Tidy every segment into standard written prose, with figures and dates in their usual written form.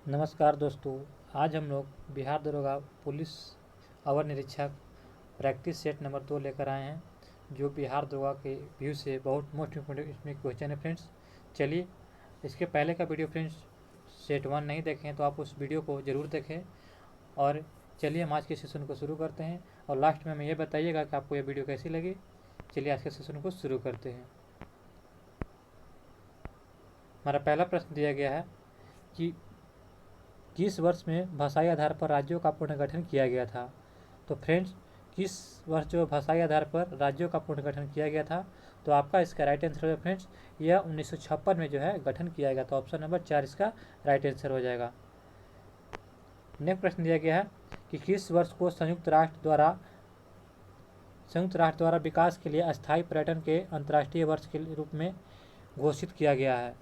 नमस्कार दोस्तों, आज हम लोग बिहार दरोगा पुलिस अवर निरीक्षक प्रैक्टिस सेट नंबर 2 लेकर आए हैं, जो बिहार दरोगा के व्यू से बहुत मोस्ट इम्पोर्टेंट इसमें क्वेश्चन है फ्रेंड्स। चलिए, इसके पहले का वीडियो फ्रेंड्स सेट 1 नहीं देखें तो आप उस वीडियो को ज़रूर देखें। और चलिए हम आज के सेशन को शुरू करते हैं और लास्ट में हमें ये बताइएगा कि आपको ये वीडियो कैसी लगी। चलिए आज के सेशन को शुरू करते हैं। हमारा पहला प्रश्न दिया गया है कि किस वर्ष में भाषाई आधार पर राज्यों का पुनर्गठन किया गया था। तो फ्रेंड्स, किस वर्ष जो भाषाई आधार पर राज्यों का पुनर्गठन किया गया था, तो आपका इसका राइट आंसर है फ्रेंड्स, यह 1956 में जो है गठन किया गया था। ऑप्शन नंबर 4 इसका राइट आंसर हो जाएगा। नेक्स्ट प्रश्न दिया गया है कि किस वर्ष को संयुक्त राष्ट्र द्वारा विकास के लिए अस्थायी पर्यटन के अंतर्राष्ट्रीय वर्ष के रूप में घोषित किया गया है।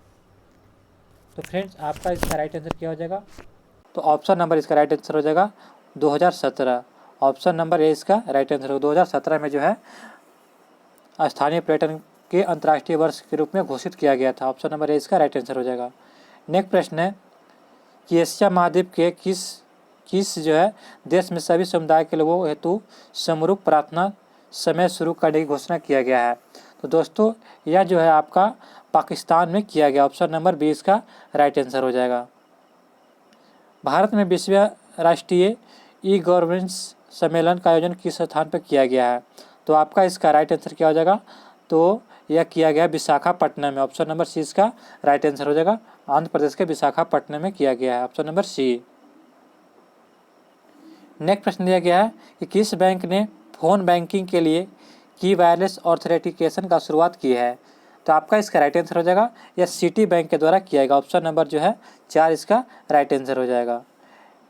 तो फ्रेंड्स, आपका इसका राइट आंसर क्या हो जाएगा? तो ऑप्शन नंबर इसका राइट आंसर हो जाएगा 2017। ऑप्शन नंबर ए इसका राइट आंसर हो। 2017 में जो है स्थानीय पर्यटन के अंतर्राष्ट्रीय वर्ष के रूप में घोषित किया गया था। ऑप्शन नंबर ए इसका राइट आंसर हो जाएगा। नेक्स्ट प्रश्न है कि एशिया महाद्वीप के किस जो है देश में सभी समुदाय के लोगों हेतु समरूप प्रार्थना समय शुरू करने की घोषणा किया गया है। तो दोस्तों, यह जो है आपका पाकिस्तान में किया गया। ऑप्शन नंबर बी इसका राइट आंसर हो जाएगा। भारत में 20वें राष्ट्रीय ई गवर्नेंस सम्मेलन का आयोजन किस स्थान पर किया गया है? तो आपका इसका राइट आंसर क्या हो जाएगा? तो यह किया गया विशाखापट्टनम में। ऑप्शन नंबर सी इसका राइट आंसर हो जाएगा। आंध्र प्रदेश के विशाखापट्टनम में किया गया है। ऑप्शन नंबर सी। नेक्स्ट प्रश्न दिया गया है कि किस बैंक ने फ़ोन बैंकिंग के लिए की वायरलेस ऑथेंटिकेशन का शुरुआत की है? तो आपका इसका राइट आंसर हो जाएगा, यह सिटी बैंक के द्वारा किया गया। ऑप्शन नंबर जो है 4 इसका राइट आंसर हो जाएगा।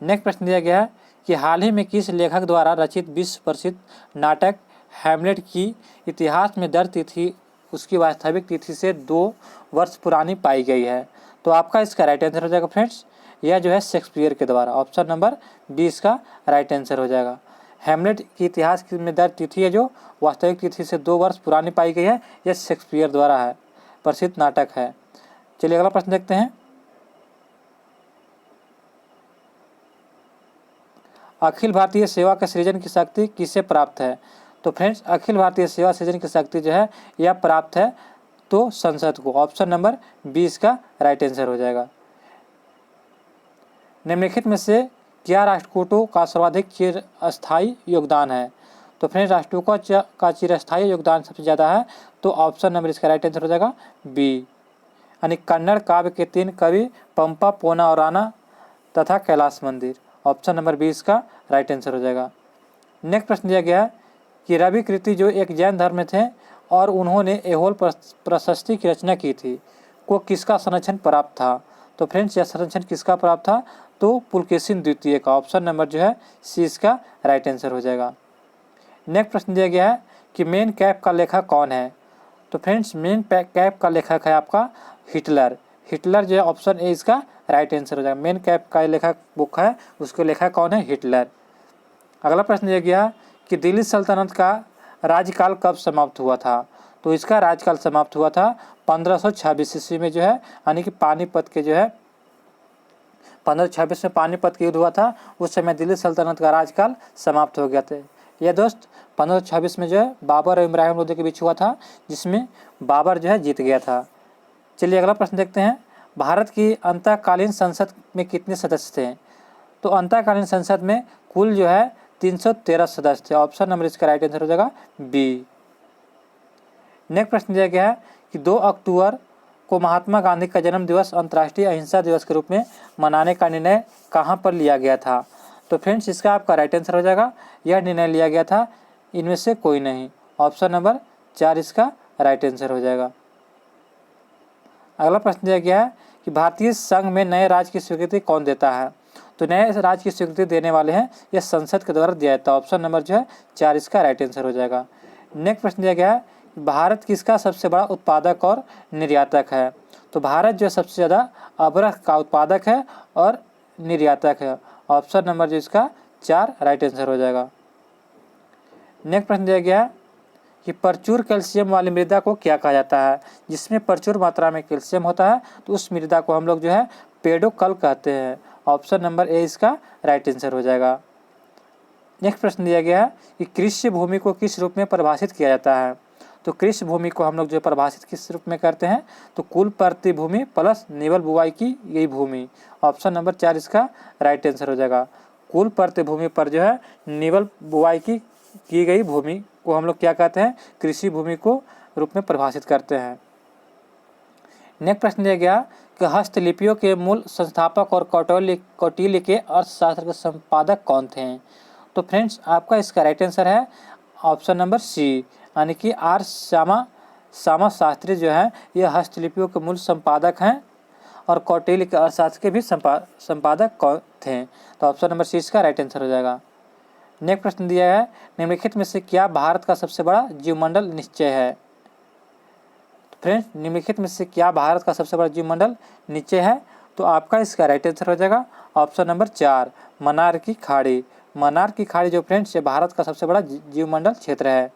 नेक्स्ट प्रश्न दिया गया है कि हाल ही में किस लेखक द्वारा रचित विश्व प्रसिद्ध नाटक हैमलेट की इतिहास में दर्ज तिथि उसकी वास्तविक तिथि से 2 वर्ष पुरानी पाई गई है? तो आपका इसका राइट आंसर हो जाएगा फ्रेंड्स, यह जो है शेक्सपियर के द्वारा। ऑप्शन नंबर बी इसका राइट आंसर हो जाएगा। हैमलेट की इतिहास में दर्ज तिथि है जो वास्तविक तिथि से 2 वर्ष पुरानी पाई गई है, यह शेक्सपियर द्वारा है, प्रसिद्ध नाटक है। चलिए अगला प्रश्न देखते हैं। अखिल भारतीय सेवा के सृजन की शक्ति किसे प्राप्त है? तो फ्रेंड्स, अखिल भारतीय सेवा सृजन की शक्ति जो है यह प्राप्त है तो संसद को। ऑप्शन नंबर 20 का राइट आंसर हो जाएगा। निम्नलिखित में से क्या राष्ट्रकूटों का सर्वाधिक चिरस्थायी योगदान है? तो फ्रेंड्स, राष्ट्रकूटों का चिरस्थायी योगदान सबसे ज़्यादा है, तो ऑप्शन नंबर इसका राइट आंसर हो जाएगा बी, यानी कन्नड़ काव्य के 3 कवि पंपा, पोना और राणा तथा कैलाश मंदिर। ऑप्शन नंबर बी इसका राइट आंसर हो जाएगा। नेक्स्ट प्रश्न दिया गया है कि रवि कृति जो एक जैन धर्म में थे और उन्होंने ऐहोल प्रशस्ति की रचना की थी, को किसका संरक्षण प्राप्त था? तो फ्रेंड्स, यह संरक्षण किसका प्राप्त था? तो पुलकेशिन द्वितीय का। ऑप्शन नंबर जो है सी इसका राइट आंसर हो जाएगा। नेक्स्ट प्रश्न दिया गया है कि मेन कैप का लेखक कौन है? तो फ्रेंड्स, मेन कैप का लेखक है आपका हिटलर। हिटलर जो है ऑप्शन ए इसका राइट आंसर हो जाएगा। मेन कैप का लेखक बुक है, उसके लेखक कौन है? हिटलर। अगला प्रश्न दिया गया कि दिल्ली सल्तनत का राज्यकाल कब समाप्त हुआ था? तो इसका राज्यकाल समाप्त हुआ था 1526 ईस्वी में जो है, यानी कि पानीपत के जो है 1526 में पानीपत का युद्ध हुआ था। उस समय दिल्ली सल्तनत का राज्यकाल समाप्त हो गया था। यह दोस्त 1526 में जो है बाबर और इब्राहिम लोधी के बीच हुआ था, जिसमें बाबर जो है जीत गया था। चलिए अगला प्रश्न देखते हैं। भारत की अंतःकालीन संसद में कितने सदस्य थे? तो अंतःकालीन संसद में कुल जो है 313 सदस्य थे। ऑप्शन नंबर इसका राइट आंसर हो जाएगा बी। नेक्स्ट प्रश्न दिया गया है कि 2 अक्टूबर को महात्मा गांधी का जन्म दिवस अंतर्राष्ट्रीय अहिंसा दिवस के रूप में मनाने का निर्णय कहाँ पर लिया गया था? तो फ्रेंड्स, इसका आपका राइट आंसर हो जाएगा, यह निर्णय लिया गया था इनमें से कोई नहीं। ऑप्शन नंबर 4 इसका राइट आंसर हो जाएगा। अगला प्रश्न दिया गया है कि भारतीय संघ में नए राज्य की स्वीकृति कौन देता है? तो नए राज्य की स्वीकृति देने वाले हैं, यह संसद के द्वारा दिया जाता है। ऑप्शन नंबर जो है 4 इसका राइट आंसर हो जाएगा। नेक्स्ट प्रश्न दिया गया है भारत किसका सबसे बड़ा उत्पादक और निर्यातक है? तो भारत जो सबसे ज़्यादा अबरख का उत्पादक है और निर्यातक है। ऑप्शन नंबर जो इसका 4 राइट आंसर हो जाएगा। नेक्स्ट प्रश्न दिया गया है कि प्रचुर कैल्शियम वाली मृदा को क्या कहा जाता है? जिसमें प्रचुर मात्रा में कैल्शियम होता है तो उस मृदा को हम लोग जो है पेडोकल कहते हैं। ऑप्शन नंबर ए इसका राइट आंसर हो जाएगा। नेक्स्ट प्रश्न दिया गया है कि कृषि भूमि को किस रूप में परिभाषित किया जाता है। तो कृषि भूमि को हम लोग जो परिभाषित किस रूप में करते हैं, तो कुल प्रति भूमि प्लस निवल बुवाई की गई भूमि। ऑप्शन नंबर 4 इसका राइट आंसर हो जाएगा। कुल प्रति भूमि पर जो है निवल बुवाई की गई भूमि को हम लोग क्या कहते हैं, कृषि भूमि को रूप में परिभाषित करते हैं। नेक्स्ट प्रश्न दिया गया कि हस्तलिपियों के मूल संस्थापक और कौटिल्य के अर्थशास्त्र के संपादक कौन थे। तो फ्रेंड्स आपका इसका राइट आंसर है ऑप्शन नंबर सी, यानी कि आर श्यामा शास्त्री जो है ये हस्तलिपियों के मूल संपादक हैं और कौटिल्य के अर्थशास्त्र के भी संपादक कौन थे। तो ऑप्शन नंबर सी इसका राइट आंसर हो जाएगा। नेक्स्ट प्रश्न दिया है निम्नलिखित में से क्या भारत का सबसे बड़ा जीवमंडल निश्चय है। फ्रेंड्स निम्नलिखित में से क्या भारत का सबसे बड़ा जीवमंडल निश्चय है। तो आपका इसका राइट आंसर हो जाएगा ऑप्शन नंबर 4 मन्नार की खाड़ी। मन्नार की खाड़ी जो फ्रेंड्स ये भारत का सबसे बड़ा जीवमंडल क्षेत्र है।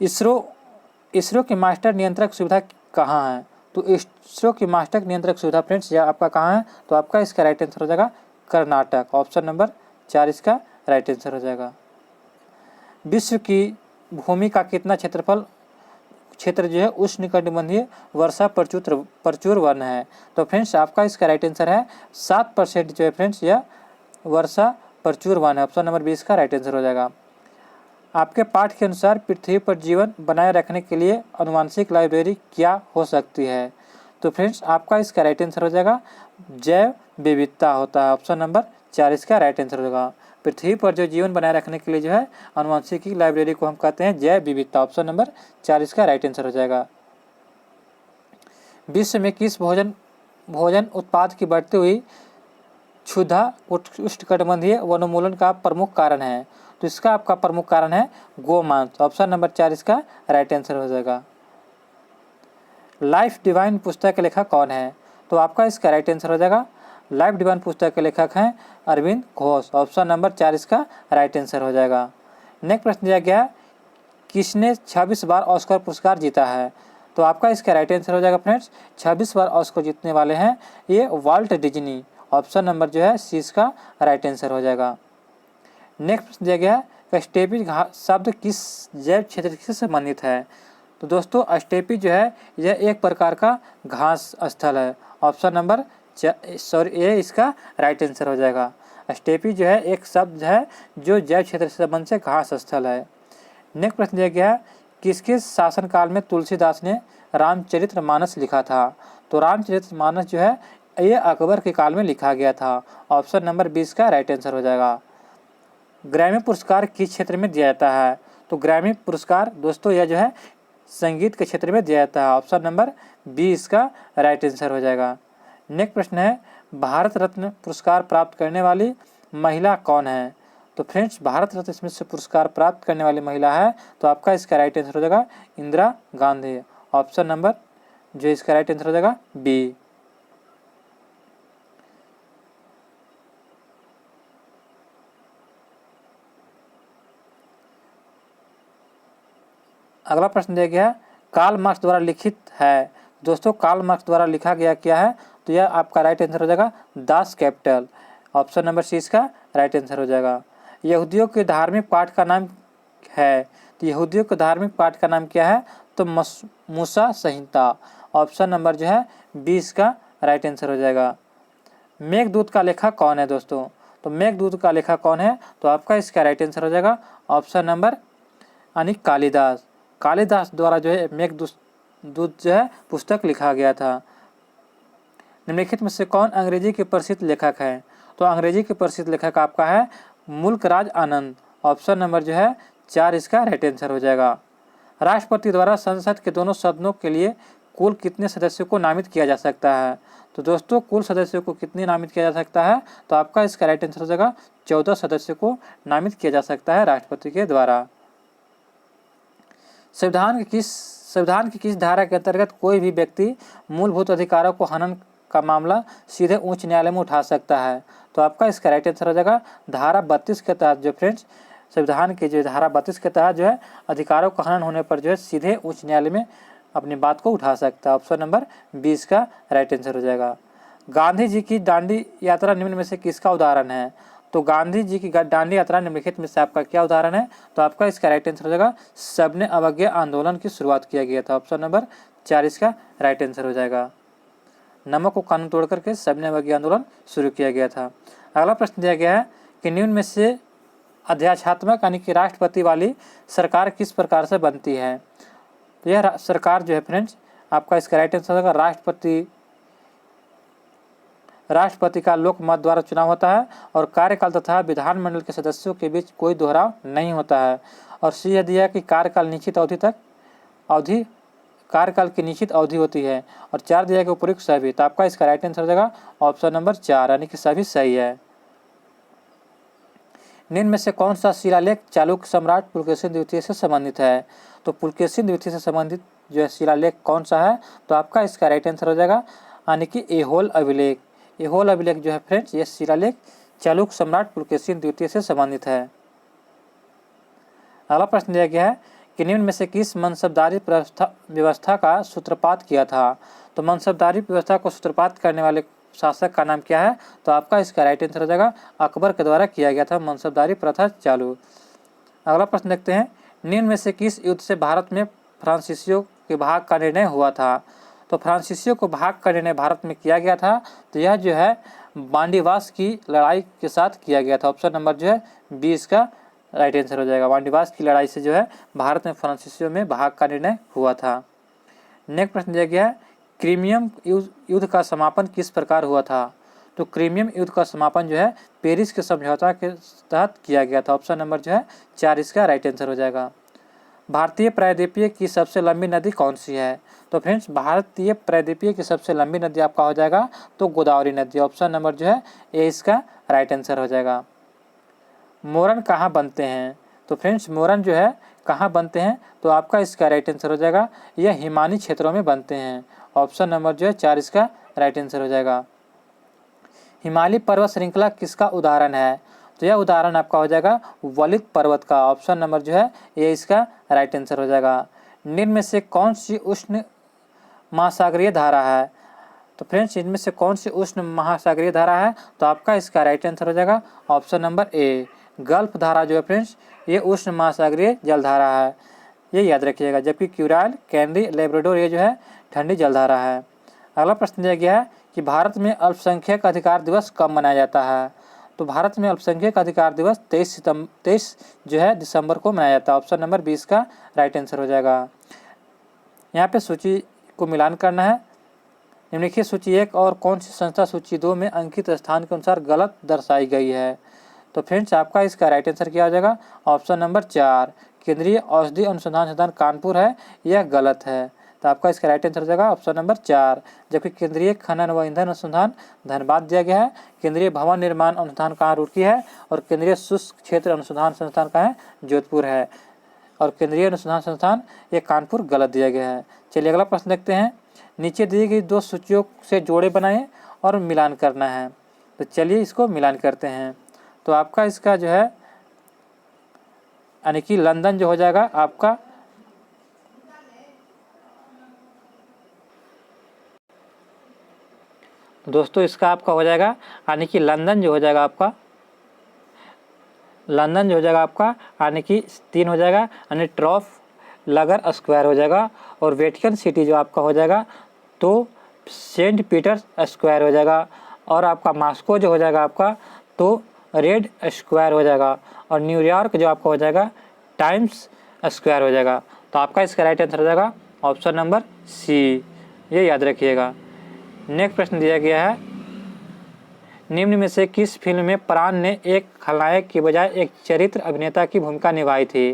इसरो की मास्टर नियंत्रक सुविधा कहाँ है। तो इसरो की मास्टर नियंत्रक सुविधा फ्रेंड्स यह आपका कहाँ है। तो आपका इसका राइट आंसर हो जाएगा कर्नाटक। ऑप्शन नंबर 4 इसका राइट आंसर हो जाएगा। विश्व की भूमि का कितना क्षेत्र जो है उष्णकटिबंधीय वर्षा प्रचुर वन है। तो फ्रेंड्स आपका इसका राइट आंसर है 7% जो है फ्रेंड्स यह वर्षा प्रचुर वन है। ऑप्शन नंबर 20 का राइट आंसर हो जाएगा। आपके पाठ के अनुसार पृथ्वी पर जीवन बनाए रखने के लिए आनुवंशिक लाइब्रेरी क्या हो सकती है। तो फ्रेंड्स आपका इसका राइट आंसर हो जाएगा जैव विविधता होता है। ऑप्शन नंबर 4 इसका राइट आंसर होगा। पृथ्वी पर जो जीवन बनाए रखने के लिए जो है आनुवंशिकी लाइब्रेरी को हम कहते हैं जैव विविधता। ऑप्शन नंबर 4 इसका राइट आंसर हो जाएगा। विश्व में किस भोजन उत्पाद की बढ़ती हुई क्षुधा उष्णकटिबंधीय वनोन्मूलन का प्रमुख कारण है। तो इसका आपका प्रमुख कारण है गोमांस। ऑप्शन नंबर 4 इसका राइट आंसर हो जाएगा। लाइफ डिवाइन पुस्तक के लेखक कौन है। तो आपका इसका राइट आंसर हो जाएगा लाइफ डिवाइन पुस्तक के लेखक हैं अरविंद घोष। ऑप्शन नंबर 4 इसका राइट आंसर हो जाएगा। नेक्स्ट प्रश्न दिया गया किसने 26 बार ऑस्कर पुरस्कार जीता है। तो आपका इसका राइट आंसर हो जाएगा फ्रेंड्स 26 बार ऑस्कर जीतने वाले हैं ये वाल्ट डिज्नी। ऑप्शन नंबर जो है सी इसका राइट आंसर हो जाएगा। नेक्स्ट प्रश्न दिया गया स्टेपी शब्द किस जैव क्षेत्र से संबंधित है। तो दोस्तों स्टेपी जो है यह एक प्रकार का घास स्थल है। ऑप्शन नंबर ए इसका राइट आंसर हो जाएगा। स्टेपी जो है एक शब्द है जो जैव क्षेत्र से संबंध से घास स्थल है। नेक्स्ट प्रश्न दिया गया किसके शासनकाल में तुलसीदास ने रामचरितमानस लिखा था। तो रामचरितमानस जो है ये अकबर के काल में लिखा गया था। ऑप्शन नंबर 20 का राइट आंसर हो जाएगा। ग्रैमी पुरस्कार किस क्षेत्र में दिया जाता है। तो ग्रैमी पुरस्कार दोस्तों यह जो है संगीत के क्षेत्र में दिया जाता है। ऑप्शन नंबर 20 का राइट आंसर हो जाएगा। नेक्स्ट प्रश्न है भारत रत्न पुरस्कार प्राप्त करने वाली महिला कौन है। तो फ्रेंड्स भारत रत्न इसमें से पुरस्कार प्राप्त करने वाली महिला है। तो आपका इसका राइट आंसर हो जाएगा इंदिरा गांधी। ऑप्शन नंबर जो इसका राइट आंसर हो जाएगा बी। अगला प्रश्न दिया गया कार्ल मार्क्स द्वारा लिखित है। दोस्तों कार्ल मार्क्स द्वारा लिखा गया क्या है। तो यह आपका राइट आंसर हो जाएगा Das Kapital. Option number C इसका राइट आंसर हो जाएगा। यहूदियों के धार्मिक पाठ का नाम है। तो यहूदियों के धार्मिक पाठ का नाम क्या है। तो मूसा संहिता। ऑप्शन नंबर जो है 20 का राइट आंसर हो जाएगा। मेघदूत का लेखक कौन है दोस्तों। तो मेघदूत का लेखक कौन है। तो आपका इसका राइट आंसर हो जाएगा ऑप्शन नंबर यानी कालिदास। कालिदास द्वारा जो है मेघदूत जो है पुस्तक लिखा गया था। निम्नलिखित में से कौन अंग्रेजी के प्रसिद्ध लेखक हैं। तो अंग्रेजी के प्रसिद्ध लेखक आपका है मुल्कराज आनंद। ऑप्शन नंबर जो है 4 इसका राइट आंसर हो जाएगा। राष्ट्रपति द्वारा संसद के दोनों सदनों के लिए कुल कितने सदस्यों को नामित किया जा सकता है। तो दोस्तों कुल सदस्यों को कितने नामित किया जा सकता है। तो आपका इसका राइट आंसर हो जाएगा 14 सदस्यों को नामित किया जा सकता है राष्ट्रपति के द्वारा। संविधान की किस धारा के अंतर्गत कोई भी व्यक्ति मूलभूत अधिकारों को हनन का मामला सीधे उच्च न्यायालय में उठा सकता है। तो आपका इसका राइट आंसर हो जाएगा धारा 32 के तहत जो फ्रेंड्स संविधान के जो धारा 32 के तहत जो है अधिकारों का हनन होने पर जो है सीधे उच्च न्यायालय में अपनी बात को उठा सकता है। ऑप्शन नंबर 20 का राइट आंसर हो जाएगा। गांधी जी की दांडी यात्रा निम्न में से किसका उदाहरण है? तो गांधी जी की दांडी यात्रा निम्नलिखित में से आपका क्या उदाहरण है? तो आपका इसका राइट आंसर हो जाएगा सबने अवज्ञा आंदोलन की शुरुआत किया गया था। ऑप्शन नंबर 4 इसका राइट आंसर हो जाएगा। नमक को कानून तोड़ करके सबने अवज्ञा आंदोलन शुरू किया गया था। अगला प्रश्न दिया गया है कि निम्न में से अध्यात्मक यानी कि राष्ट्रपति वाली सरकार किस प्रकार से बनती है? तो यह सरकार जो है फ्रेंड्स आपका इसका राइट आंसर होगा राष्ट्रपति का लोक मत द्वारा चुनाव होता है और कार्यकाल तथा विधानमंडल के सदस्यों के बीच कोई दोहराव नहीं होता है। और सी यह दिया कि कार्यकाल की निश्चित अवधि होती है। और 4 दिया कि उपयुक्त सभी। तो आपका इसका राइट आंसर हो जाएगा ऑप्शन नंबर 4 यानी कि सभी सही है। निम्न में से कौन सा शिलालेख चालुक्य सम्राट पुलकेशिन द्वितीय से संबंधित है? तो पुलकेशिन द्वितीय से संबंधित जो है शिलालेख कौन सा है? तो आपका इसका राइट आंसर हो जाएगा यानी कि ऐहोल अभिलेख। ऐहोल अभिलेख जो है फ्रेंड्स ये शिलालेख चालुक्य सम्राट पुलकेशिन द्वितीय से संबंधित है। अगला प्रश्न दिया गया है कि निम्न में से किस मनसबदारी व्यवस्था का सूत्रपात किया था? तो मनसबदारी व्यवस्था को सूत्रपात करने वाले शासक का नाम क्या है? तो आपका इसका राइट आंसर हो जाएगा अकबर के द्वारा किया गया था मनसबदारी प्रथा चालू। अगला प्रश्न देखते हैं निम्न में से किस युद्ध से भारत में फ्रांसीसियों के भाग का निर्णय हुआ था? तो फ्रांसीसियों को भाग का निर्णय भारत में किया गया था तो यह जो है बांडीवास की लड़ाई के साथ किया गया था। ऑप्शन नंबर जो है 20 का राइट आंसर हो जाएगा। बांडीवास की लड़ाई से जो है भारत में फ्रांसीसियों में भाग का निर्णय हुआ था। नेक्स्ट प्रश्न दिया गया है क्रीमियम युद्ध का समापन किस प्रकार हुआ था? तो क्रीमियम युद्ध का समापन जो है पेरिस के समझौता के तहत किया गया था। ऑप्शन नंबर जो है 4 इसका राइट आंसर हो जाएगा। भारतीय प्रायद्वीपीय की सबसे लंबी नदी कौन सी है? तो फ्रेंड्स भारतीय प्रायद्वीपीय की सबसे लंबी नदी आपका हो जाएगा तो गोदावरी नदी। ऑप्शन नंबर जो है ए इसका राइट आंसर हो जाएगा। मोरन कहाँ बनते हैं? तो फ्रेंड्स मोरन जो है कहाँ बनते हैं? तो आपका इसका राइट आंसर हो जाएगा यह हिमानी क्षेत्रों में बनते हैं। ऑप्शन नंबर जो है 4 इसका राइट आंसर हो जाएगा। हिमालय पर्वत श्रृंखला किसका उदाहरण है? तो यह उदाहरण आपका हो जाएगा वलित पर्वत का। ऑप्शन नंबर जो है ये इसका राइट आंसर हो जाएगा। निम्न में से कौन सी उष्ण महासागरीय धारा है? तो फ्रेंड्स इनमें से कौन सी उष्ण महासागरीय धारा है? तो आपका इसका राइट आंसर हो जाएगा ऑप्शन नंबर ए गल्फ धारा जो है फ्रेंड्स ये उष्ण महासागरीय जलधारा है, ये याद रखिएगा। जबकि क्यूराइल, कैनरी, लेब्राडोर ये जो है ठंडी जलधारा है। अगला प्रश्न दिया गया है कि भारत में अल्पसंख्यक अधिकार दिवस कब मनाया जाता है? तो भारत में अल्पसंख्यक अधिकार दिवस 23 जो है दिसंबर को मनाया जाता है। ऑप्शन नंबर 20 का राइट आंसर हो जाएगा। यहाँ पे सूची को मिलान करना है। निम्नलिखित सूची 1 और कौन सी संस्था सूची 2 में अंकित स्थान के अनुसार गलत दर्शाई गई है? तो फ्रेंड्स आपका इसका राइट आंसर क्या हो जाएगा? ऑप्शन नंबर 4 केंद्रीय औषधि अनुसंधान संस्थान कानपुर है, यह गलत है। तो आपका इसका राइट आंसर हो जाएगा ऑप्शन नंबर 4। जबकि केंद्रीय खनन व ईंधन अनुसंधान धनबाद दिया गया है, केंद्रीय भवन निर्माण अनुसंधान कहाँ रुड़की है, और केंद्रीय शुष्क क्षेत्र अनुसंधान संस्थान कहाँ है? जोधपुर है। और केंद्रीय अनुसंधान संस्थान ये कानपुर गलत दिया गया है। चलिए अगला प्रश्न देखते हैं। नीचे दी गई 2 सूचियों से जोड़े बनाएं और मिलान करना है। तो चलिए इसको मिलान करते हैं। तो आपका इसका जो है यानी कि लंदन जो हो जाएगा आपका दोस्तों इसका आपका हो जाएगा यानी कि लंदन जो हो जाएगा आपका यानी कि 3 हो जाएगा यानी ट्रॉफ लगर स्क्वायर हो जाएगा। और वेटिकन सिटी जो आपका हो जाएगा तो सेंट पीटर्स स्क्वायर हो जाएगा। और आपका मॉस्को जो हो जाएगा आपका तो रेड स्क्वायर हो जाएगा। और न्यूयॉर्क जो आपका हो जाएगा टाइम्स स्क्वायर हो जाएगा। तो आपका इसका राइट आंसर हो जाएगा ऑप्शन नंबर सी, ये याद रखिएगा। नेक्स्ट प्रश्न दिया गया है निम्न में से किस फिल्म में प्राण ने एक खलनायक की बजाय एक चरित्र अभिनेता की भूमिका निभाई थी?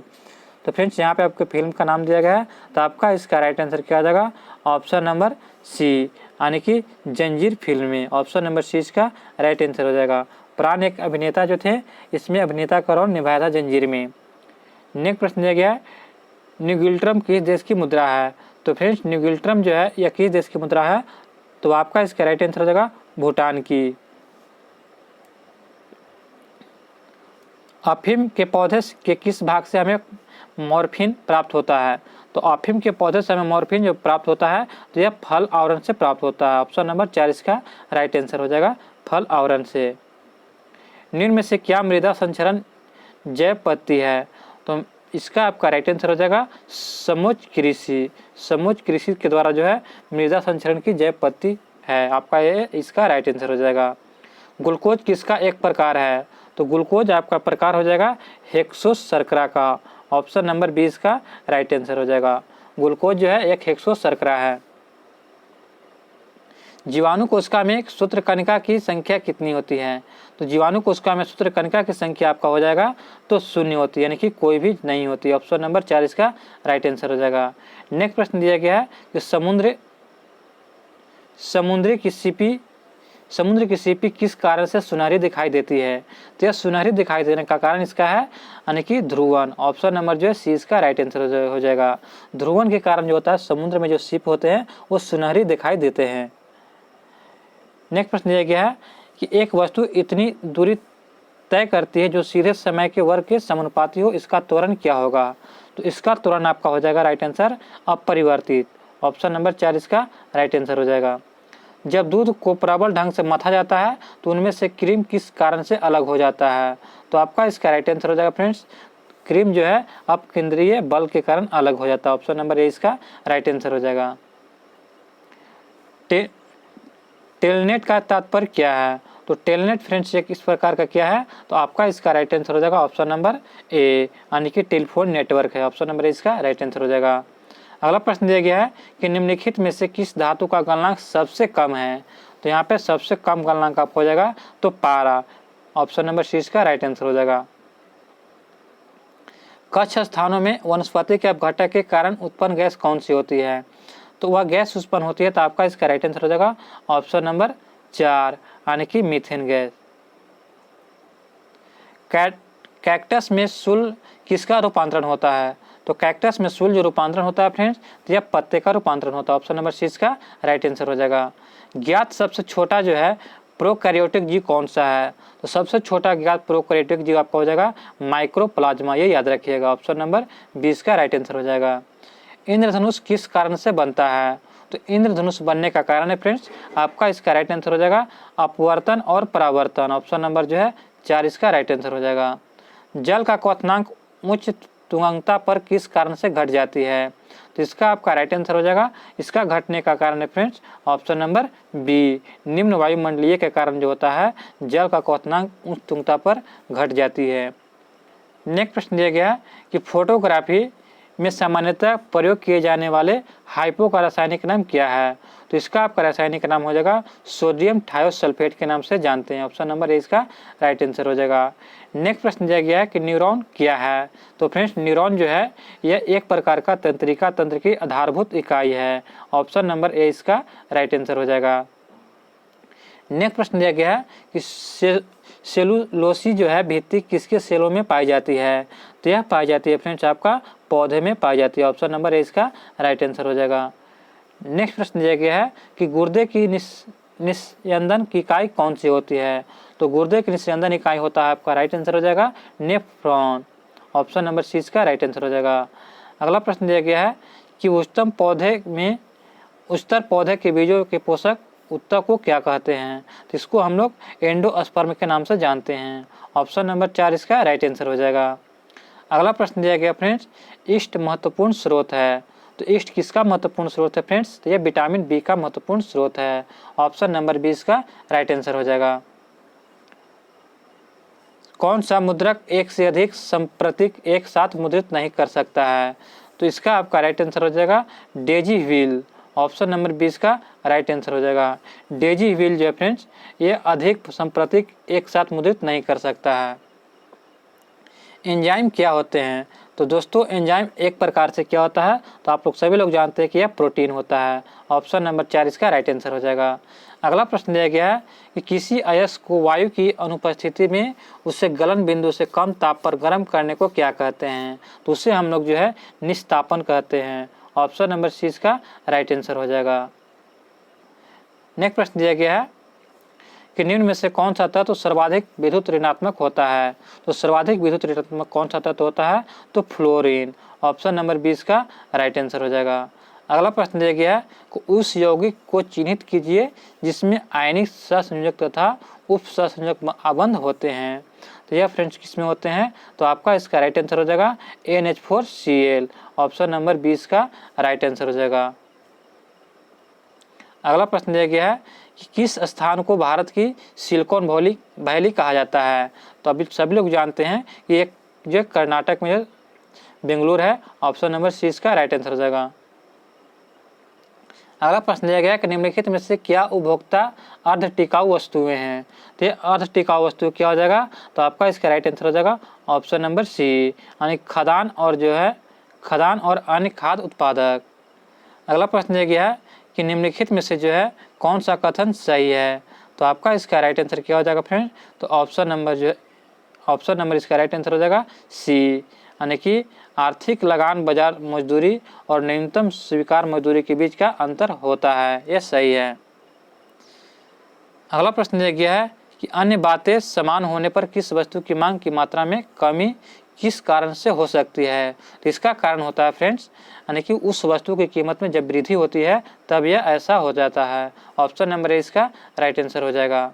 तो फ्रेंड्स यहाँ पे आपको फिल्म का नाम दिया गया है। तो आपका इसका राइट आंसर क्या आ जाएगा? ऑप्शन नंबर सी यानी कि जंजीर फिल्म में। ऑप्शन नंबर सी इसका राइट आंसर हो जाएगा। प्राण एक अभिनेता जो थे, इसमें अभिनेता का रोल निभाया था जंजीर में। नेक्स्ट प्रश्न दिया गया है न्यूगिल्ट्रम किस देश की मुद्रा है? तो फ्रेंड्स न्यूगिल्ट्रम जो है यह किस देश की मुद्रा है? तो आपका इसका राइट आंसर हो जाएगा भूटान की। अफीम के पौधे के किस भाग से हमें मॉर्फिन प्राप्त होता है? तो अफीम के पौधे से हमें मॉर्फिन जो प्राप्त होता है तो यह फल आवरण से प्राप्त होता है। ऑप्शन नंबर 4 इसका राइट आंसर हो जाएगा, फल आवरण से। निम्न में से क्या मृदा संचरण जैव पद्धति है? तो इसका आपका राइट आंसर हो जाएगा समोच्च कृषि। समोच्च कृषि के द्वारा जो है मृदा संचरण की जैव पद्धति है, आपका ये इसका राइट आंसर हो जाएगा। ग्लूकोज किसका एक प्रकार है? तो ग्लूकोज आपका प्रकार हो जाएगा हेक्सोस शर्करा का। ऑप्शन नंबर 20 का राइट आंसर हो जाएगा। ग्लूकोज जो है एक हेक्सोस शर्करा है। जीवाणु कोशिका में सूत्रकणिका की संख्या कितनी होती है? तो जीवाणु कोशिका में सूत्रकणिका की संख्या आपका हो जाएगा तो 0 होती है, यानी कि कोई भी नहीं होती। ऑप्शन नंबर 4 इसका राइट आंसर हो जाएगा। नेक्स्ट प्रश्न दिया गया है कि समुद्र की सीपी किस कारण से सुनहरी दिखाई देती है? तो यह सुनहरी दिखाई देने का कारण इसका है यानी कि ध्रुवन। ऑप्शन नंबर जो है सी इसका राइट आंसर हो जाएगा। ध्रुवन के कारण जो होता है समुद्र में जो सीप होते हैं वो सुनहरी दिखाई देते हैं। नेक्स्ट प्रश्न दिया गया है कि एक वस्तु इतनी दूरी तय करती है जो सीधे समय के वर्ग के समानुपाती हो, इसका त्वरण क्या होगा? तो इसका त्वरण आपका हो जाएगा राइट आंसर अपरिवर्तित। ऑप्शन नंबर 4 इसका राइट आंसर हो जाएगा। जब दूध को प्रबल ढंग से मथा जाता है तो उनमें से क्रीम किस कारण से अलग हो जाता है? तो आपका इसका राइट आंसर हो जाएगा फ्रेंड्स, क्रीम जो है अपकेंद्रीय बल के कारण अलग हो जाता है। ऑप्शन नंबर ए इसका राइट आंसर हो जाएगा। टेलनेट का तात्पर्य क्या है? तो टेलनेट फ्रेंड्स एक इस प्रकार का क्या है? तो आपका इसका राइट आंसर हो जाएगा ऑप्शन नंबर ए, यानी कि टेलीफोन नेटवर्क है। ऑप्शन नंबर ए इसका राइट आंसर हो जाएगा। अगला प्रश्न दिया गया है कि निम्नलिखित में से किस धातु का गलनांक सबसे कम है? तो यहाँ पे सबसे कम गलनांक आपको हो जाएगा तो पारा। ऑप्शन नंबर सी इसका राइट आंसर हो जाएगा। कुछ स्थानों में वनस्पति के अपघटन के कारण उत्पन्न गैस कौन सी होती है? तो वह गैस उत्पन्न होती है, तो आपका इसका राइट आंसर हो जाएगा ऑप्शन नंबर 4 यानी कि मीथेन गैस। कैक्टस में शूल किसका रूपांतरण होता है? तो कैक्टस में शूल जो रूपांतरण होता है फ्रेंड्स तो यह पत्ते का रूपांतरण होता है। ऑप्शन नंबर सी इसका राइट आंसर हो जाएगा। ज्ञात सबसे छोटा जो है प्रोकैरियोटिक जीव कौन सा है? तो सबसे छोटा ज्ञात प्रोकैरियोटिक जीव आपका हो जाएगा माइक्रोप्लाज्मा, ये याद रखिएगा। ऑप्शन नंबर 20 का राइट आंसर हो जाएगा। इंद्रधनुष किस कारण से बनता है? तो इंद्रधनुष बनने का कारण है फ्रेंड्स आपका इसका राइट आंसर हो जाएगा अपवर्तन और परावर्तन। ऑप्शन नंबर जो है 4 इसका राइट आंसर हो जाएगा। जल का क्वथनांक उच्च तुंगकता पर किस कारण से घट जाती है? तो इसका आपका राइट आंसर हो जाएगा, इसका घटने का कारण है फ्रेंड्स ऑप्शन नंबर बी, निम्न वायुमंडलीय के कारण जो होता है जल का क्वथनांक उच्च तुंगकता पर घट जाती है। नेक्स्ट प्रश्न दिया गया कि फोटोग्राफी में सामान्यतः प्रयोग किए जाने वाले हाइपो का रासायनिक नाम क्या है? तो इसका आपका रासायनिक नाम हो जाएगा सोडियम थायोसल्फेट के नाम से जानते हैं। ऑप्शन नंबर ए इसका राइट आंसर हो जाएगा। नेक्स्ट प्रश्न दिया गया है कि न्यूरॉन क्या है? तो फ्रेंड्स न्यूरॉन जो है यह एक प्रकार का तंत्रिका तंत्र की आधारभूत इकाई है। ऑप्शन नंबर ए इसका राइट आंसर हो जाएगा। नेक्स्ट प्रश्न दिया गया है कि सेलुलोसिस जो है भित्ति किसके सेलों में पाई जाती है? तो यह पाई जाती है फ्रेंड्स आपका पौधे में पाई जाती है। ऑप्शन नंबर ए इसका राइट आंसर हो जाएगा। नेक्स्ट प्रश्न दिया गया है कि गुर्दे की निस्यंदन की इकाई कौन सी होती है? तो गुर्दे की निस्यंदन इकाई होता है आपका राइट आंसर हो जाएगा नेफ्रॉन। ऑप्शन नंबर सी इसका राइट आंसर हो जाएगा। अगला प्रश्न दिया गया है कि उच्चतर पौधे के बीजों के पोषक उत्तक को क्या कहते हैं? तो इसको हम लोग एंडोस्पर्म के नाम से जानते हैं। ऑप्शन नंबर 4 इसका राइट आंसर हो जाएगा। अगला प्रश्न दिया गया फ्रेंड्स ईस्ट महत्वपूर्ण स्रोत है। तो ईस्ट किसका महत्वपूर्ण स्रोत है फ्रेंड्स? तो यह विटामिन बी का महत्वपूर्ण स्रोत है। ऑप्शन नंबर 20 का राइट आंसर हो जाएगा। कौन सा मुद्रक एक से अधिक संप्रतीक एक साथ मुद्रित नहीं कर सकता है? तो इसका आपका राइट आंसर हो जाएगा डेजी व्हील। ऑप्शन नंबर 20 का राइट आंसर हो जाएगा। डेजी व्हील जो है फ्रेंड्स ये अधिक संप्रतीक एक साथ मुद्रित नहीं कर सकता है। एंजाइम क्या होते हैं? तो दोस्तों एंजाइम एक प्रकार से क्या होता है? तो आप लोग सभी लोग जानते हैं कि यह प्रोटीन होता है। ऑप्शन नंबर 4 इसका राइट आंसर हो जाएगा। अगला प्रश्न दिया गया है कि किसी अयस्क को वायु की अनुपस्थिति में उसे गलन बिंदु से कम ताप पर गर्म करने को क्या कहते हैं? तो उसे हम लोग जो है निस्तापन कहते हैं। ऑप्शन नंबर सी इसका राइट आंसर हो जाएगा। नेक्स्ट प्रश्न दिया गया है कि निम्न में से कौन सा तत्व सर्वाधिक विद्युत ऋणात्मक होता है? तो सर्वाधिक विद्युत ऋणात्मक कौन सा तत्व होता है? तो फ्लोरीन। ऑप्शन नंबर 20 का राइट आंसर हो जाएगा। अगला प्रश्न दिया गया है उस यौगिक को चिन्हित कीजिए जिसमें आयनिक सहसंयोजक तथा उप सहसंयोजक अबंध होते हैं। तो यह फ्रेंड्स किसमें होते हैं, तो आपका इसका राइट आंसर हो जाएगा NH4Cl, ऑप्शन नंबर 20 का राइट आंसर हो जाएगा। अगला प्रश्न दिया गया है कि किस स्थान को भारत की सिलिकॉन वैली कहा जाता है। तो अभी सभी लोग जानते हैं कि एक जो कर्नाटक में बेंगलुरु है, ऑप्शन नंबर 6 इसका राइट आंसर हो जाएगा। अगला प्रश्न दिया गया कि निम्नलिखित में से क्या उपभोक्ता अर्ध टिकाऊ वस्तुएं हैं। तो ये अर्ध टिकाऊ वस्तु क्या हो जाएगा, तो आपका इसका राइट आंसर हो जाएगा ऑप्शन नंबर सी, यानी खदान और अन्य खाद्य उत्पादक। अगला प्रश्न दिया गया है कि निम्नलिखित में से जो है कौन सा कथन सही है। तो आपका इसका राइट आंसर क्या हो जाएगा फ्रेंड, तो ऑप्शन नंबर इसका राइट आंसर हो जाएगा सी, यानी कि आर्थिक लगान बाजार मजदूरी और न्यूनतम स्वीकार मजदूरी के बीच का अंतर होता है, यह सही है। अगला प्रश्न दिया गया है कि अन्य बातें समान होने पर किस वस्तु की मांग की मात्रा में कमी किस कारण से हो सकती है। तो इसका कारण होता है फ्रेंड्स, यानी कि उस वस्तु की कीमत में जब वृद्धि होती है तब यह ऐसा हो जाता है, ऑप्शन नंबर ए इसका राइट आंसर हो जाएगा।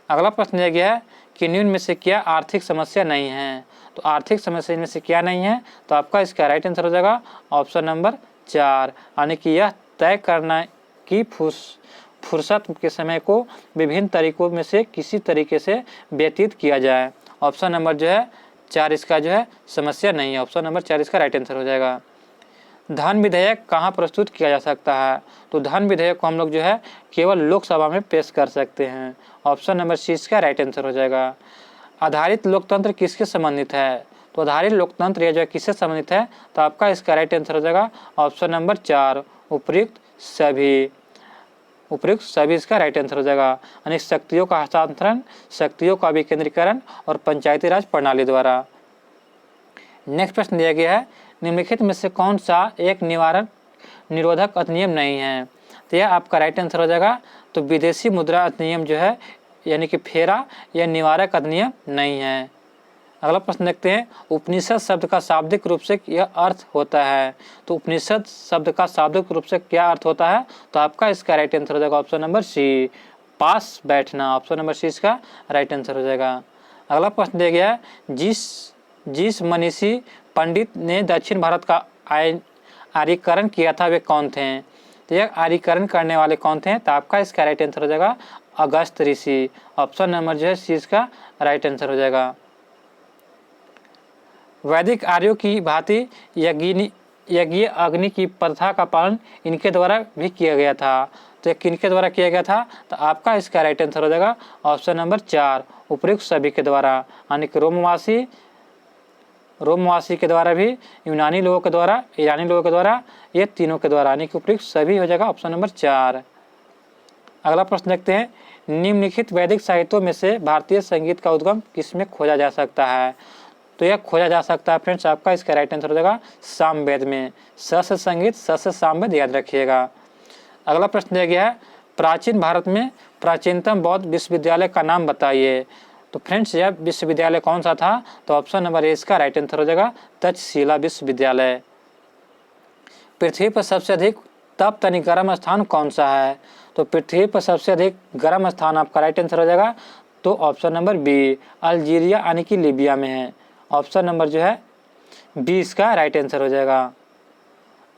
अगला प्रश्न दिया गया है कि निम्न में से क्या आर्थिक समस्या नहीं है। तो आर्थिक समस्या इनमें से क्या नहीं है, तो आपका इसका राइट आंसर हो जाएगा ऑप्शन नंबर 4, यानी कि यह तय करना कि फुर्सत के समय को विभिन्न तरीकों में से किसी तरीके से व्यतीत किया जाए, ऑप्शन नंबर जो है 4 इसका जो है समस्या नहीं है, ऑप्शन नंबर 4 इसका राइट आंसर हो जाएगा। धन विधेयक कहाँ प्रस्तुत किया जा सकता है। तो धन विधेयक को हम लोग जो है केवल लोकसभा में पेश कर सकते हैं, ऑप्शन नंबर सी इसका राइट आंसर हो जाएगा। आधारित लोकतंत्र किसके संबंधित है। तो आधारित लोकतंत्र यह जो है किससे संबंधित है, तो आपका इसका राइट आंसर हो जाएगा ऑप्शन नंबर 4 उपर्युक्त सभी इसका राइट आंसर हो जाएगा, यानी शक्तियों का हस्तांतरण, शक्तियों का विकेंद्रीकरण और पंचायती राज प्रणाली द्वारा। नेक्स्ट प्रश्न दिया गया है निम्नलिखित में से कौन सा एक निरोधक अधिनियम नहीं है। तो यह आपका राइट आंसर हो जाएगा, तो विदेशी मुद्रा अधिनियम जो है यानी कि फेरा, यह निवारक अधिनियम नहीं है। अगला प्रश्न देखते हैं उपनिषद शब्द का शाब्दिक रूप से यह अर्थ होता है। तो उपनिषद शब्द का शाब्दिक रूप से क्या अर्थ होता है, तो आपका इसका राइट आंसर हो जाएगा ऑप्शन नंबर सी, पास बैठना, ऑप्शन नंबर सी इसका राइट आंसर हो जाएगा। अगला प्रश्न दिया गया है जिस मनीषी पंडित ने दक्षिण भारत का आर्यीकरण किया था वे कौन थे। तो यह आर्यीकरण करने वाले कौन थे, तो आपका इसका राइट आंसर हो जाएगा अगस्त ऋषि, ऑप्शन नंबर जो है सी इसका राइट आंसर हो जाएगा। वैदिक आर्यों की भांति यज्ञ अग्नि की प्रथा का पालन इनके द्वारा भी किया गया था। तो किनके द्वारा किया गया था, तो आपका इसका राइट आंसर हो जाएगा ऑप्शन नंबर 4 उपर्युक्त सभी के द्वारा, यानी कि रोमवासी के द्वारा भी, यूनानी लोगों के द्वारा, ईरानी लोगों के द्वारा, ये तीनों के द्वारा, यानी कि उपर्युक्त सभी हो जाएगा ऑप्शन नंबर 4। अगला प्रश्न देखते हैं निम्नलिखित वैदिक साहित्यों में से भारतीय संगीत का उद्गम किसमें खोजा जा सकता है। तो यह खोजा जा सकता है फ्रेंड्स, आपका इसका राइट आंसर हो जाएगा सामवेद में, स से संगीत, स से सामवेद, याद रखिएगा। अगला प्रश्न दिया गया है प्राचीन भारत में प्राचीनतम बौद्ध विश्वविद्यालय का नाम बताइए। तो फ्रेंड्स यह विश्वविद्यालय कौन सा था, तो ऑप्शन नंबर ए इसका राइट आंसर हो जाएगा तक्षशिला विश्वविद्यालय। पृथ्वी पर सबसे अधिक तप तनि गर्म स्थान कौन सा है। तो पृथ्वी पर सबसे अधिक गर्म स्थान आपका राइट आंसर हो जाएगा, तो ऑप्शन नंबर बी अल्जीरिया यानी कि लीबिया में है, ऑप्शन नंबर जो है 20 का राइट आंसर हो जाएगा।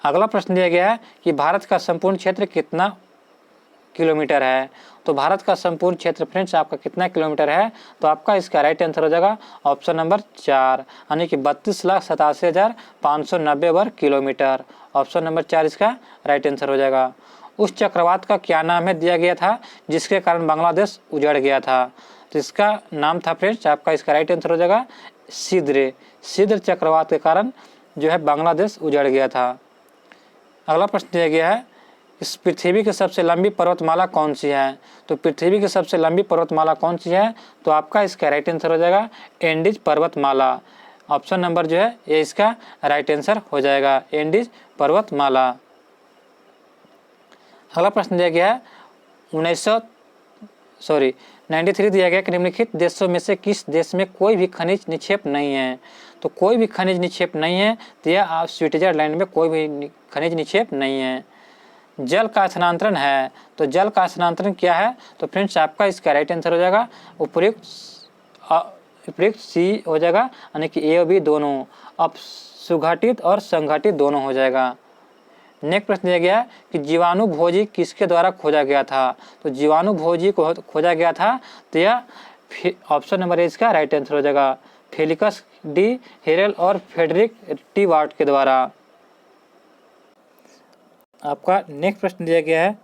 अगला प्रश्न दिया गया है कि भारत का संपूर्ण क्षेत्र कितना किलोमीटर है। तो भारत का संपूर्ण क्षेत्र फ्रेंड्स आपका कितना किलोमीटर है, तो आपका इसका राइट आंसर हो जाएगा ऑप्शन नंबर 4, यानी कि 32,87,590 वर्ग किलोमीटर, ऑप्शन नंबर 4 इसका राइट आंसर हो जाएगा। उस चक्रवात का क्या नाम है दिया गया था जिसके कारण बांग्लादेश उजड़ गया था। तो इसका नाम था फ्रेंड्स, आपका इसका राइट आंसर हो जाएगा सिद्र चक्रवात के कारण जो है बांग्लादेश उजड़ गया था। अगला प्रश्न दिया गया है इस पृथ्वी की सबसे लंबी पर्वतमाला कौन सी है। तो पृथ्वी की सबसे लंबी पर्वतमाला कौन सी है, तो आपका इसका राइट आंसर हो जाएगा एंडीज पर्वतमाला, ऑप्शन नंबर जो है ये इसका राइट आंसर हो जाएगा एंडीज पर्वतमाला। अगला प्रश्न दिया गया है सॉरी 93 दिया गया कि निम्नलिखित देशों में से किस देश में कोई भी खनिज निक्षेप नहीं है। तो कोई भी खनिज निक्षेप नहीं है, तो यह स्विट्जरलैंड में कोई भी खनिज निक्षेप नहीं है। जल का स्थानांतरण है, तो जल का स्थानांतरण क्या है? तो फ्रेंड्स आपका इसका राइट आंसर हो जाएगा उपयुक्त सी हो जाएगा, यानी कि ए और बी दोनों। अब सुगठित और संगठित दोनों हो जाएगा। नेक्स्ट प्रश्न दिया गया कि जीवाणुभोजी किसके द्वारा खोजा गया था? तो जीवाणुभोजी को खोजा गया था, तो यह ऑप्शन नंबर ए इसका राइट आंसर हो जाएगा, फेलिक्स डी हेरेल और फ्रेडरिक टी वार्ट के द्वारा। आपका नेक्स्ट प्रश्न दिया गया है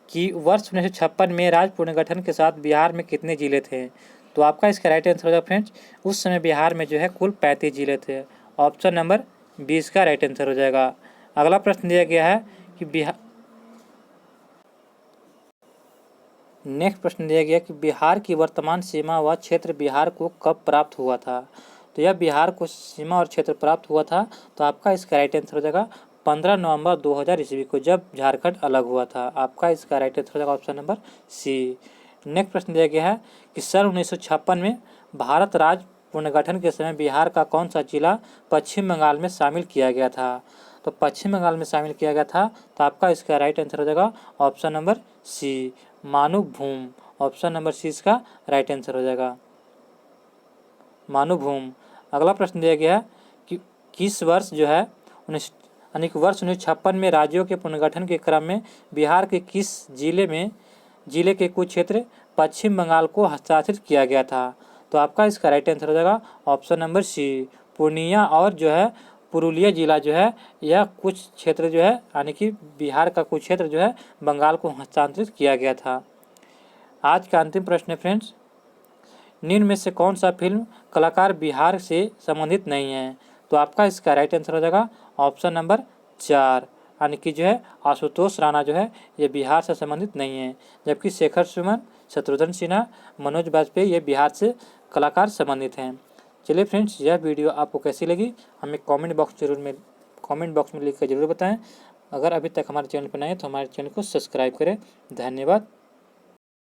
कि वर्ष 1956 में राज्य पुनर्गठन के साथ बिहार में कितने जिले थे? तो आपका इसका राइट आंसर हो जाएगा फ्रेंड्स, उस समय बिहार में जो है कुल 35 जिले थे। ऑप्शन नंबर 20 का राइट आंसर हो जाएगा। अगला प्रश्न दिया गया है कि नेक्स्ट प्रश्न दिया गया कि बिहार की वर्तमान सीमा व क्षेत्र बिहार को कब प्राप्त हुआ था? तो यह बिहार को सीमा और क्षेत्र प्राप्त हुआ था, तो आपका इसका राइट आंसर हो जाएगा 15 नवंबर 2000 ईस्वी को, जब झारखंड अलग हुआ था। आपका इसका राइट आंसर हो जाएगा ऑप्शन नंबर सी। नेक्स्ट प्रश्न दिया गया है कि सन 1956 में भारत राज्य पुनर्गठन के समय बिहार का कौन सा जिला पश्चिम बंगाल में शामिल किया गया था? तो पश्चिम बंगाल में शामिल किया गया था, तो आपका इसका राइट आंसर हो जाएगा option number C, Manbhum. Option number C इसका राइट आंसर हो जाएगा, मानुभूम। अगला प्रश्न दिया गया है कि किस वर्ष जो है यानी कि वर्ष 1956 में राज्यों के पुनर्गठन के क्रम में बिहार के किस जिले के कुछ क्षेत्र पश्चिम बंगाल को हस्तांतरित किया गया था? तो आपका इसका राइट आंसर हो जाएगा ऑप्शन नंबर सी, पूर्णिया और जो है पुरुलिया जिला जो है, यह कुछ क्षेत्र जो है यानी कि बिहार का कुछ क्षेत्र जो है बंगाल को हस्तांतरित किया गया था। आज का अंतिम प्रश्न है फ्रेंड्स, निम्न में से कौन सा फिल्म कलाकार बिहार से संबंधित नहीं है? तो आपका इसका राइट आंसर हो जाएगा ऑप्शन नंबर 4, यानी कि जो है आशुतोष राणा जो है ये बिहार से संबंधित नहीं है, जबकि शेखर सुमन, शत्रुघ्न सिन्हा, मनोज वाजपेयी ये बिहार से कलाकार संबंधित हैं। चलिए फ्रेंड्स, यह वीडियो आपको कैसी लगी हमें कमेंट बॉक्स में लिख कर जरूर बताएं। अगर अभी तक हमारे चैनल पर नए हैं तो हमारे चैनल को सब्सक्राइब करें। धन्यवाद।